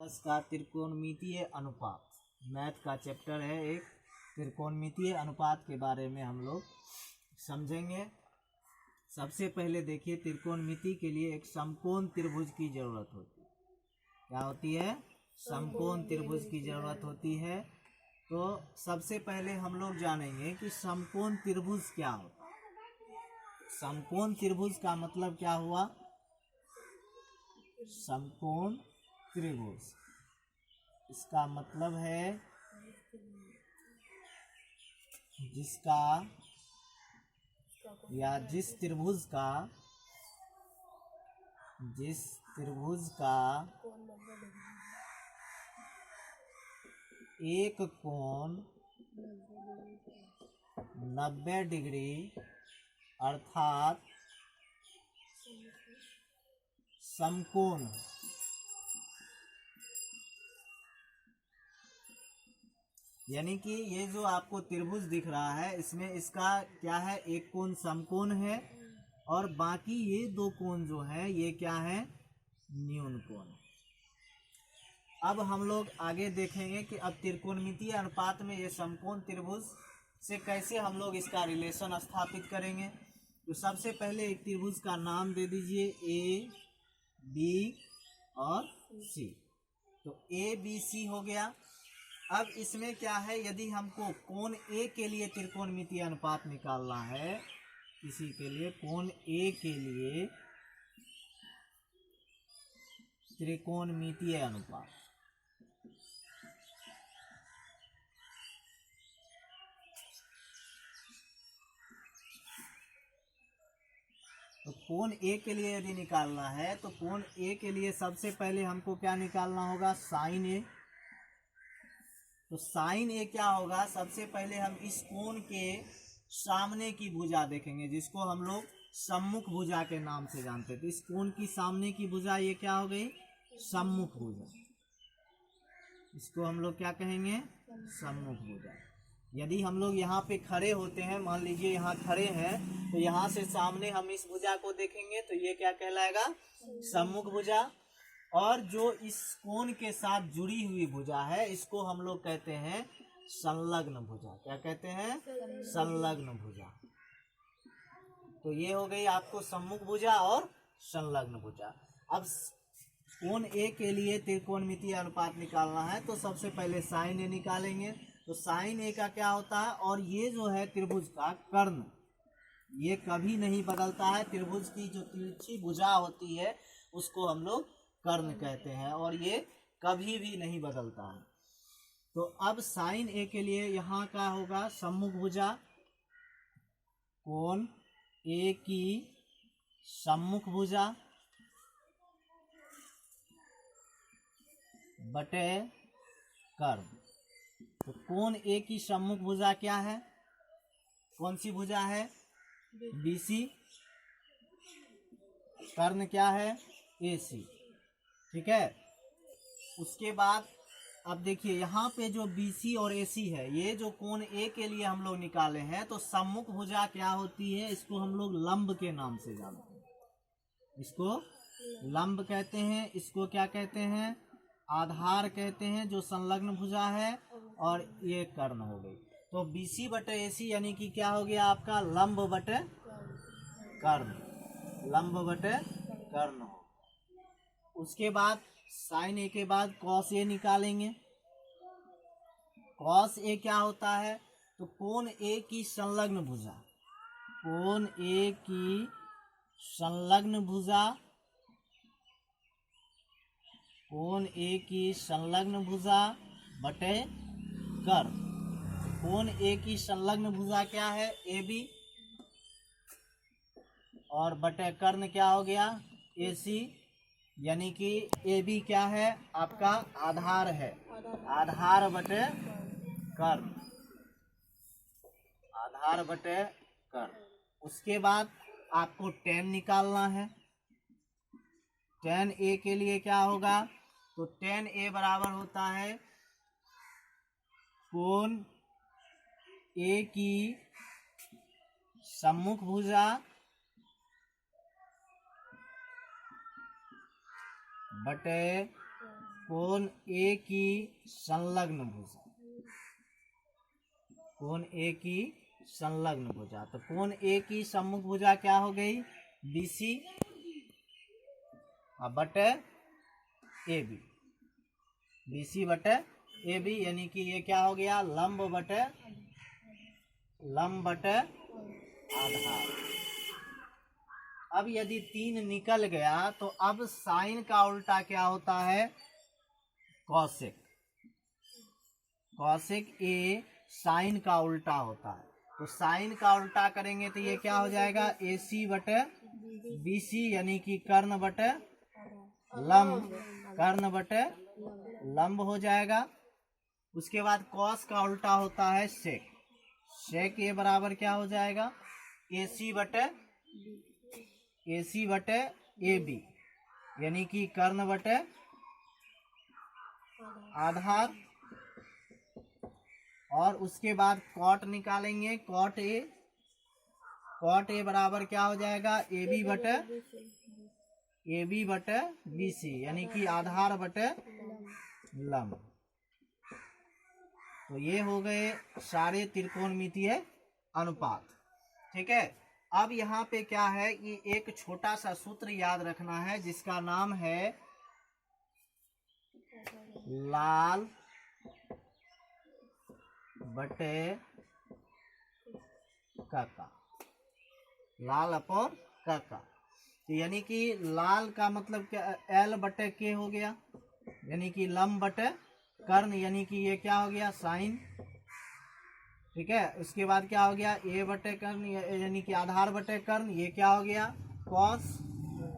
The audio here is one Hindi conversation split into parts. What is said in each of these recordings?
का त्रिकोणमितीय अनुपात मैथ का चैप्टर है। एक त्रिकोणमितीय अनुपात के बारे में हम लोग समझेंगे। सबसे पहले देखिए, त्रिकोणमिति के लिए एक समकोण त्रिभुज की जरूरत होती है। क्या होती है? समकोण त्रिभुज की जरूरत होती है। तो सबसे पहले हम लोग जानेंगे कि समकोण त्रिभुज क्या होता है। समकोण त्रिभुज का मतलब क्या हुआ? समकोण त्रिभुज, इसका मतलब है जिसका या जिस त्रिभुज का एक कोण 90 डिग्री अर्थात समकोण, यानी कि ये जो आपको त्रिभुज दिख रहा है इसमें इसका क्या है? एक कोण समकोण है और बाकी ये दो कोण जो है ये क्या है? न्यून कोण। अब हम लोग आगे देखेंगे कि अब त्रिकोणमितीय अनुपात में ये समकोण त्रिभुज से कैसे हम लोग इसका रिलेशन स्थापित करेंगे। तो सबसे पहले एक त्रिभुज का नाम दे दीजिए ए बी और सी। तो ए बी सी हो गया। अब इसमें क्या है, यदि हमको कोण ए के लिए त्रिकोणमितीय अनुपात निकालना है, किसी के लिए कोण ए के लिए त्रिकोणमितीय अनुपात, तो कोण ए के लिए यदि निकालना है तो कोण ए के लिए सबसे पहले हमको क्या निकालना होगा? साइन ए। तो साइन ए क्या होगा? सबसे पहले हम इस कोण के सामने की भुजा देखेंगे, जिसको हम लोग सम्मुख भुजा के नाम से जानते थे। इस कोण की सामने की भुजा ये क्या हो गई? सम्मुख भुजा। इसको हम लोग क्या कहेंगे? सम्मुख भुजा। यदि हम लोग यहाँ पे खड़े होते हैं, मान लीजिए यहाँ खड़े हैं, तो यहाँ से सामने हम इस भुजा को देखेंगे तो ये क्या कहलाएगा? सम्मुख भुजा। और जो इस कोण के साथ जुड़ी हुई भुजा है इसको हम लोग कहते हैं संलग्न भुजा। क्या कहते हैं? संलग्न भुजा। तो ये हो गई आपको सम्मुख भुजा और संलग्न भुजा। अब कोण ए के लिए त्रिकोणमितीय अनुपात निकालना है तो सबसे पहले साइन ए निकालेंगे। तो साइन ए का क्या होता है? और ये जो है त्रिभुज का कर्ण, ये कभी नहीं बदलता है। त्रिभुज की जो तिरछी भुजा होती है उसको हम लोग कर्ण कहते हैं और ये कभी भी नहीं बदलता है। तो अब साइन ए के लिए यहाँ का होगा सम्मुख भुजा, कोण ए की सम्मुख भुजा बटे कर्ण। तो कोण ए की सम्मुख भुजा क्या है? कौन सी भुजा है? बीसी। कर्ण क्या है? एसी। ठीक है। उसके बाद अब देखिए यहाँ पे जो बीसी और एसी है, ये जो कोण ए के लिए हम लोग निकाले हैं, तो सम्मुख भुजा क्या होती है? इसको हम लोग लंब के नाम से जानते हैं। इसको लंब कहते हैं। इसको क्या कहते हैं? आधार कहते हैं, जो संलग्न भुजा है। और ये कर्ण हो गई। तो बीसी बटे एसी यानी कि क्या हो गया आपका? लंब बटे कर्ण। लंब बटे कर्ण हो। उसके बाद साइन ए के बाद कॉस ए निकालेंगे। कॉस ए क्या होता है? तो कोण ए की संलग्न भुजा, कोण ए की संलग्न भुजा, कोण ए की संलग्न भुजा बटे कर्ण। कोण ए की संलग्न भुजा क्या है? A B. और बटे कर्ण क्या हो गया? ए सी। यानी कि ए बी क्या है? आपका आधार है। आधार बटे कर्ण, आधार बटे कर्ण। उसके बाद आपको tan निकालना है। tan ए के लिए क्या होगा? तो tan ए बराबर होता है कोण ए की सम्मुख भुजा बटे कोण ए की संलग्न भुजा, कोण ए की संलग्न भुजा। तो कोण ए की सम्मुख भुजा क्या हो गई, BC बटे AB, BC बटे AB, यानी कि ये क्या हो गया, लंब बटे आधार। अब यदि 3 निकल गया तो अब साइन का उल्टा क्या होता है, कॉसेक। कॉसेक ए साइन का उल्टा होता है। तो साइन का उल्टा करेंगे तो ये क्या हो जाएगा, AC बटे BC, यानी कि कर्ण बटे लंब, कर्ण बटे लंब हो जाएगा। उसके बाद कॉस का उल्टा होता है सेक, सेक ए बराबर क्या हो जाएगा, AC बटे AB, यानी कि कर्ण बटे आधार। और उसके बाद कॉट निकालेंगे, कॉट ए बराबर क्या हो जाएगा, AB बटे BC, यानी कि आधार बटे लंब। तो ये हो गए सारे त्रिकोणमितीय अनुपात। ठीक है, अब यहाँ पे क्या है, ये एक छोटा सा सूत्र याद रखना है जिसका नाम है लाल बटे काका, लाल अपॉन काका। तो यानी कि लाल का मतलब क्या, L बटे K हो गया, यानी कि लंब बटे कर्ण, यानी कि ये क्या हो गया, साइन। ठीक है, उसके बाद क्या हो गया, A बटे कर्ण, यानी कि आधार बटे कर्ण, ये क्या हो गया, कॉस।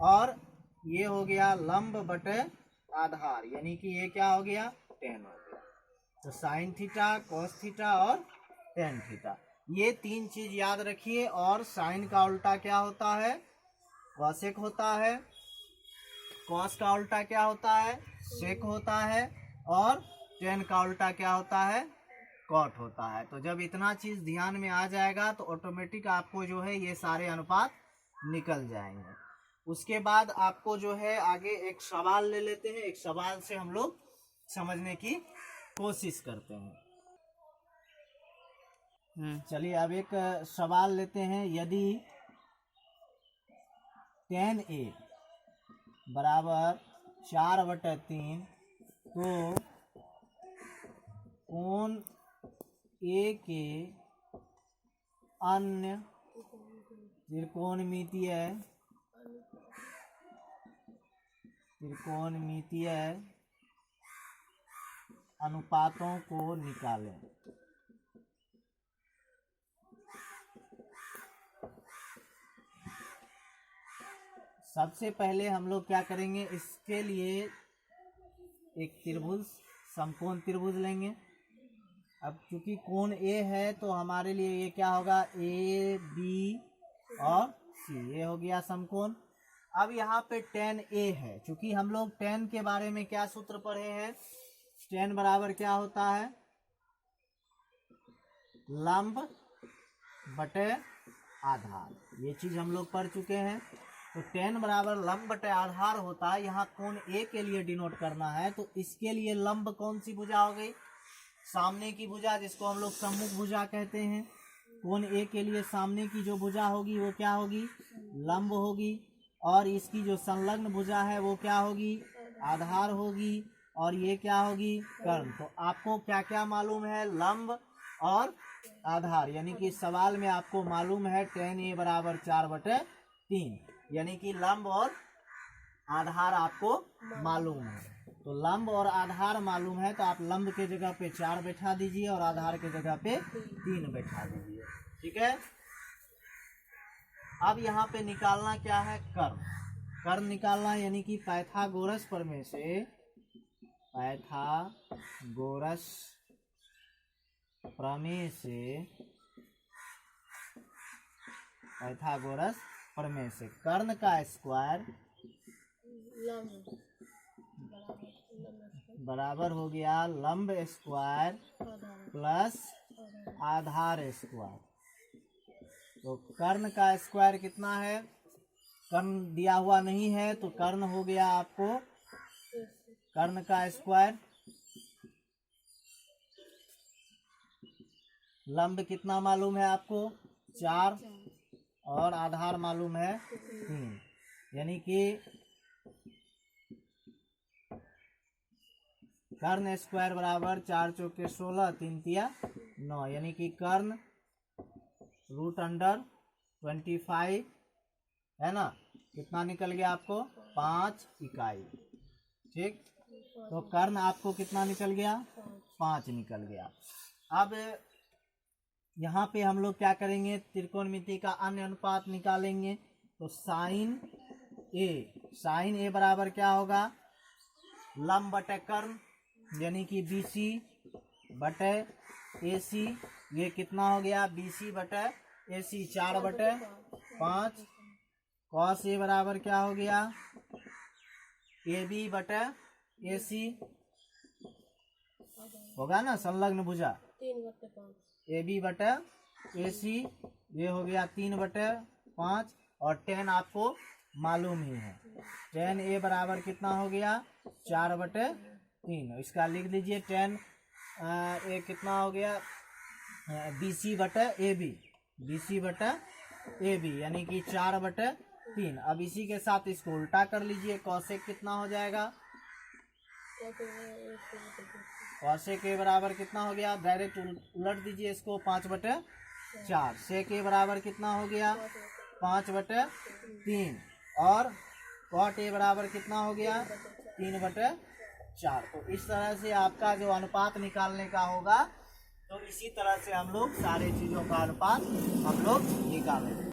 और ये हो गया लंब बटे आधार, यानी कि ये क्या हो गया, टेन हो गया। तो साइन थीटा, कॉस थीटा और टेन थीटा, ये 3 चीज याद रखिए। और साइन का उल्टा क्या होता है, कॉसेक होता है। कॉस का उल्टा क्या होता है, सेक होता है। और टेन का उल्टा क्या होता है, कॉट होता है। तो जब इतना चीज ध्यान में आ जाएगा तो ऑटोमेटिक आपको जो है ये सारे अनुपात निकल जाएंगे। उसके बाद आपको जो है आगे एक सवाल ले लेते हैं, एक सवाल से हम लोग समझने की कोशिश करते हैं। चलिए अब एक सवाल लेते हैं, यदि tan A बराबर 4/3 तो कोण A के अन्य त्रिकोणमितीय अनुपातों को निकालें। सबसे पहले हम लोग क्या करेंगे, इसके लिए एक त्रिभुज, समकोण त्रिभुज लेंगे। अब क्योंकि कोण A है तो हमारे लिए ये क्या होगा, AB और C, ये हो गया समकोण। अब यहाँ पे tan A है, क्योंकि हम लोग tan के बारे में क्या सूत्र पढ़े हैं, tan बराबर क्या होता है, लंब बटे आधार, ये चीज हम लोग पढ़ चुके हैं। तो tan बराबर लंब बटे आधार होता है। यहाँ कोण A के लिए डिनोट करना है, तो इसके लिए लंब कौन सी भुजा हो गई, सामने की भुजा, जिसको हम लोग सम्मुख भुजा कहते हैं। कोण A के लिए सामने की जो भुजा होगी वो क्या होगी, लंब होगी। और इसकी जो संलग्न भुजा है वो क्या होगी, आधार होगी। और ये क्या होगी, कर्ण। तो आपको क्या क्या मालूम है, लंब और आधार, यानी कि सवाल में आपको मालूम है tan A बराबर 4/3, यानी कि लंब और आधार आपको मालूम है। तो लंब और आधार मालूम है तो आप लंब के जगह पे 4 बैठा दीजिए और आधार के जगह पे 3 बैठा दीजिए। ठीक है, अब यहाँ पे निकालना क्या है, कर्ण। कर्ण निकालना, यानी कि पाइथागोरस प्रमेय से, पाइथागोरस प्रमेय से कर्ण का स्क्वायर बराबर हो गया लंब स्क्वायर प्लस आधार स्क्वायर। तो कर्ण का स्क्वायर कितना है, कर्ण दिया हुआ नहीं है तो कर्ण हो गया आपको, कर्ण का स्क्वायर, लंब कितना मालूम है आपको 4 और आधार मालूम है 3, यानी कि कर्ण स्क्वायर बराबर 4 चौके 16, 3 तिया 9, यानी कि कर्ण √25 है ना, कितना निकल गया आपको 5 इकाई। ठीक, तो कर्ण आपको कितना निकल गया 5 निकल गया। अब यहाँ पे हम लोग क्या करेंगे, त्रिकोणमिति का अन्य अनुपात निकालेंगे। तो साइन ए बराबर क्या होगा, लंब बटे कर्ण, यानी कि BC बटे AC, ये कितना हो गया BC बटे AC 4/5। कॉस ए बराबर क्या हो गया AB बटे AC, होगा ना संलग्न भुजा, 3/5 AB बटे AC, ये हो गया 3/5। और tan आपको मालूम ही है, tan A बराबर कितना हो गया 4/3। इसका लिख लीजिए tan A कितना हो गया BC बटे AB, यानी कि 4/3। अब इसी के साथ इसको उल्टा कर लीजिए, कॉसेक कितना हो जाएगा, कॉसेक ए बराबर कितना हो गया, डायरेक्ट उलट दीजिए इसको 5/4। सेक ए बराबर कितना हो गया 5/3, और कॉट ए बराबर कितना हो गया 3/4। तो इस तरह से आपका जो अनुपात निकालने का होगा, तो इसी तरह से हम लोग सारे चीजों का अनुपात हम लोग निकालेंगे।